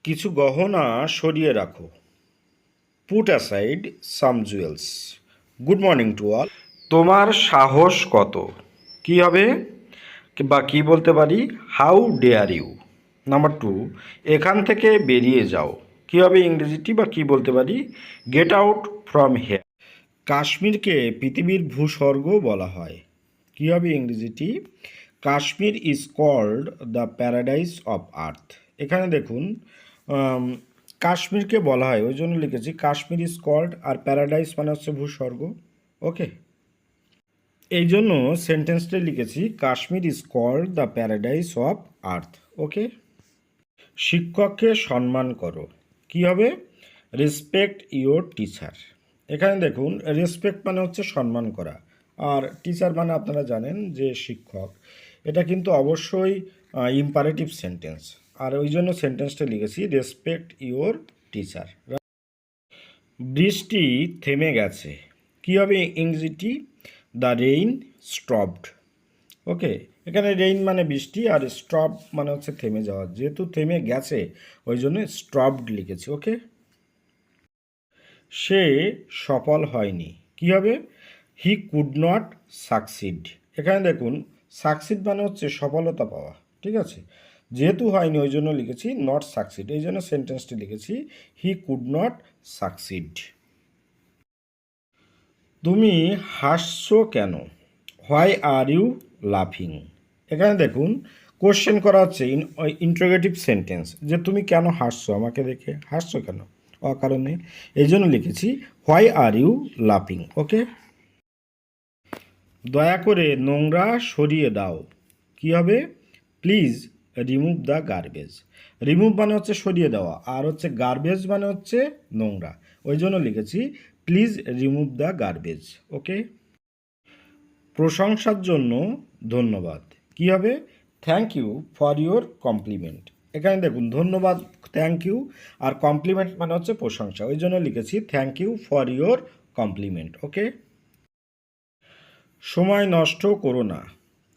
কিছু গহনা সরিয়ে রাখো। Put aside some jewels. Good morning to all. তোমার সাহস কত? কি হবে বা কি বলতে পারি? How dare you. Number two, এখান থেকে বেরিয়ে যাও। কি হবে ইংরেজিটি বা কি বলতে পারি? Get out from here. কাশ্মীরকে পৃথিবীর ভূস্বর্গ বলা হয়। কি হবে ইংরেজিটি? Kashmir is called the paradise of earth. এখানে দেখুন, কাশ্মীরকে বলা হয়, ওই জন্য লিখেছি কাশ্মীর ইজ কল্ড, আর প্যারাডাইস মানে হচ্ছে ভূস্বর্গ। ওকে, এই জন্য সেন্টেন্সটা লিখেছি Kashmir is called the paradise of earth. Okay, শিক্ষককে সম্মান করো। কি হবে? Respect your teacher. এখানে দেখুন, রেসপেক্ট মানে হচ্ছে সম্মান করা, আর টিচার মানে আপনারা জানেন যে শিক্ষক। এটা কিন্তু অবশ্যই ইম্পারেটিভ সেন্টেন্স, আর ওই জন্য সেন্টেন্সটা লিখেছি রেসপেক্ট ইওর টিচার। বৃষ্টি থেমে গেছে। কি হবে ইংরেজিটি? The rain stopped. ওকে, এখানে রেইন মানে বৃষ্টি, আর স্টপ মানে হচ্ছে থেমে যাওয়া। যেহেতু থেমে গেছে ওই জন্য স্টপড লিখেছি। ওকে, সে সফল হয়নি। কি হবে? He could not succeed. এখানে দেখুন, সাকসিড মানে হচ্ছে সফলতা পাওয়া। ঠিক আছে, যেহেতু হয়নি ওই জন্য লিখেছি নট সাকসিড। এই জন্য সেন্টেন্সটি লিখেছি হি কুড নট সাকসিড। তুমি হাসছো কেন? হোয়াই আর ইউ লাফিং। এখানে দেখুন, কোশ্চেন করা হচ্ছে, ইন্টারোগেটিভ সেন্টেন্স, যে তুমি কেন হাসছো, আমাকে দেখে হাসছো কেন, অকারণে। এই জন্য লিখেছি হোয়াই আর ইউ লাফিং। ওকে, দয়া করে নোংরা সরিয়ে দাও। কি হবে? Please remove the garbage. Remove মানে হচ্ছে সরিয়ে দেওয়া, আর হচ্ছে গার্বেজ মানে হচ্ছে নোংরা। ওই জন্য লিখেছি please remove the garbage. Okay, প্রশংসার জন্য ধন্যবাদ। কি হবে? Thank you for your compliment. এখানে দেখুন, ধন্যবাদ থ্যাংক ইউ, আর কমপ্লিমেন্ট মানে হচ্ছে প্রশংসা। ওই জন্য লিখেছি thank you for your compliment. Okay, সময় নষ্ট করো না।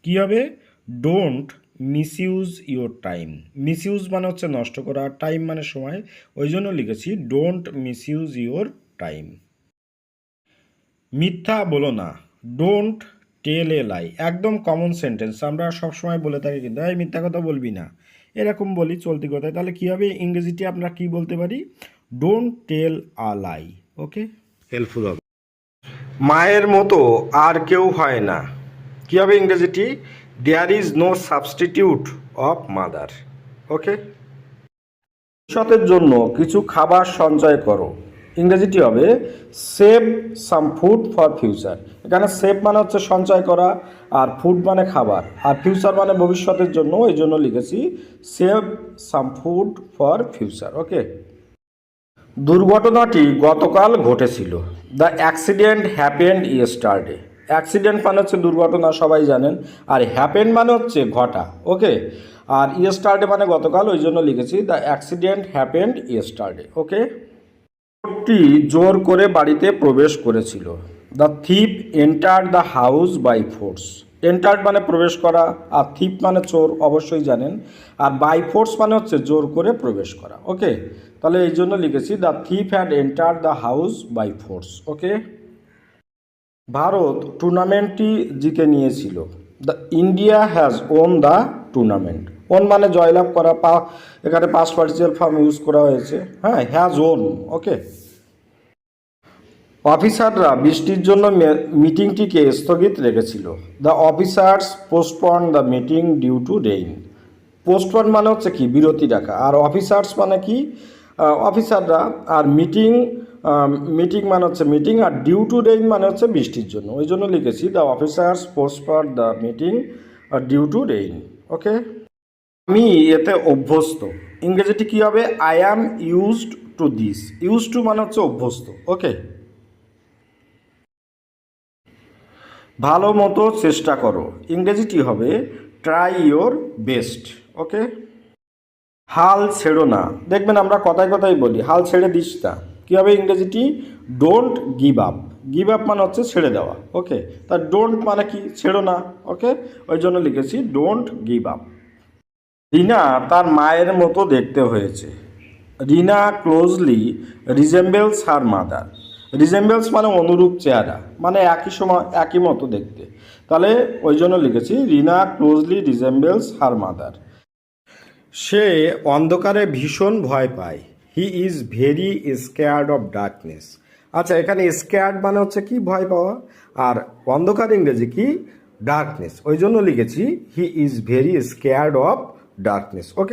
কি হবে? Don't misuse your time. Misuse মানে হচ্ছে নষ্ট করা, আর টাইম মানে সময়। ওই জন্য লিখেছি ডোন্ট মিসইউজ ইউর টাইম। মিথ্যা বলো না। ডোন্ট টেল এ লাই। একদম কমন সেন্টেন্স, আমরা সবসময় বলে থাকি, কিন্তু এই মিথ্যা কথা বলবি না, এরকম বলি চলতি কথায়। তাহলে কী হবে ইংরেজিটি আমরা কি বলতে পারি? Don't tell a lie. Okay, helpful হবে। মায়ের মতো আর কেউ হয় না। কী হবে ইংরেজিটি? There is no substitute of mother. Okay, ভবিষ্যতের জন্য কিছু খাবার সঞ্চয় করো। ইংরেজিটি হবে save some food for future. এখানে সেভ মানে হচ্ছে সঞ্চয় করা, আর ফুড মানে খাবার, আর ফিউচার মানে ভবিষ্যতের জন্য। এই জন্য লিখেছি save some food for future. Okay, দুর্ঘটনাটি গতকাল ঘটেছিল। The accident happened yesterday. Accident মানে হচ্ছে দুর্ঘটনা, সবাই জানেন, আর হ্যাপেন্ড মানে হচ্ছে ঘটা। ওকে, আর ইয়েস্টারডে মানে গতকাল, ওই জন্য লিখেছি the accident happened yesterday. Okay, চোরটি জোর করে বাড়িতে প্রবেশ করেছিল। The thief entered the house by force. Entered মানে প্রবেশ করা, আর থিপ মানে চোর, অবশ্যই জানেন, আর বাই ফোর্স মানে হচ্ছে জোর করে প্রবেশ করা। ওকে, তাহলে এই জন্য লিখেছি the thief had entered the house by force. Okay, ভারত টুর্নামেন্টটি জিতে নিয়েছিল। The India has won the tournament. Won মানে জয়লাভ করা, এখানে পাস্ট পার্টিসিপাল ফর্ম ইউজ করা হয়েছে। হ্যাঁ, হ্যাজ ওন। ওকে, অফিসাররা বৃষ্টির জন্য মিটিংটিকে স্থগিত রেখেছিল। The officers postpone the meeting due to rain. Postpone মানে হচ্ছে কি, বিরতি রাখা, আর অফিসার্স মানে কি, অফিসাররা, আর মিটিং, মিটিং মানে হচ্ছে মিটিং, আর ডিউ টু রেইন মানে হচ্ছে বৃষ্টির জন্য। ওই জন্য লিখেছি the officers postpone the meeting due to rain. Okay, আমি এতে অভ্যস্ত। ইংরেজিটি কী হবে? I am used to this. Use to মানে হচ্ছে অভ্যস্ত। ওকে, ভালো মতো চেষ্টা করো। ইংরেজিটি হবে ট্রাই ইয়োর বেস্ট। ওকে, হাল ছেড়ো না। দেখবেন আমরা কথায় কথায় বলি হাল ছেড়ে দিস না। কী হবে ইংরেজিটি? Don't give up. Give up মানে হচ্ছে ছেড়ে দেওয়া। ওকে, তা ডোন্ট মানে কি, ছেড়ো না। ওকে, ওই জন্য লিখেছি ডোন্ট গিভ আপ। রিনা তার মায়ের মতো দেখতে হয়েছে। Rina closely resembles her mother. Resembles মানে অনুরূপ চেহারা, মানে একই সময় একই মতো দেখতে। তাহলে ওই জন্য লিখেছি রিনা ক্লোজলি রিজেম্বলস হার মাদার। সে অন্ধকারে ভীষণ ভয় পায়। He is very scared of darkness. আচ্ছা, এখানে স্কেয়ার্ড মানে হচ্ছে কি, ভয় পাওয়া, আর অন্ধকার ইংরেজি কি, ডার্কনেস। ওই জন্য লিখেছি he is very scared of darkness. Okay.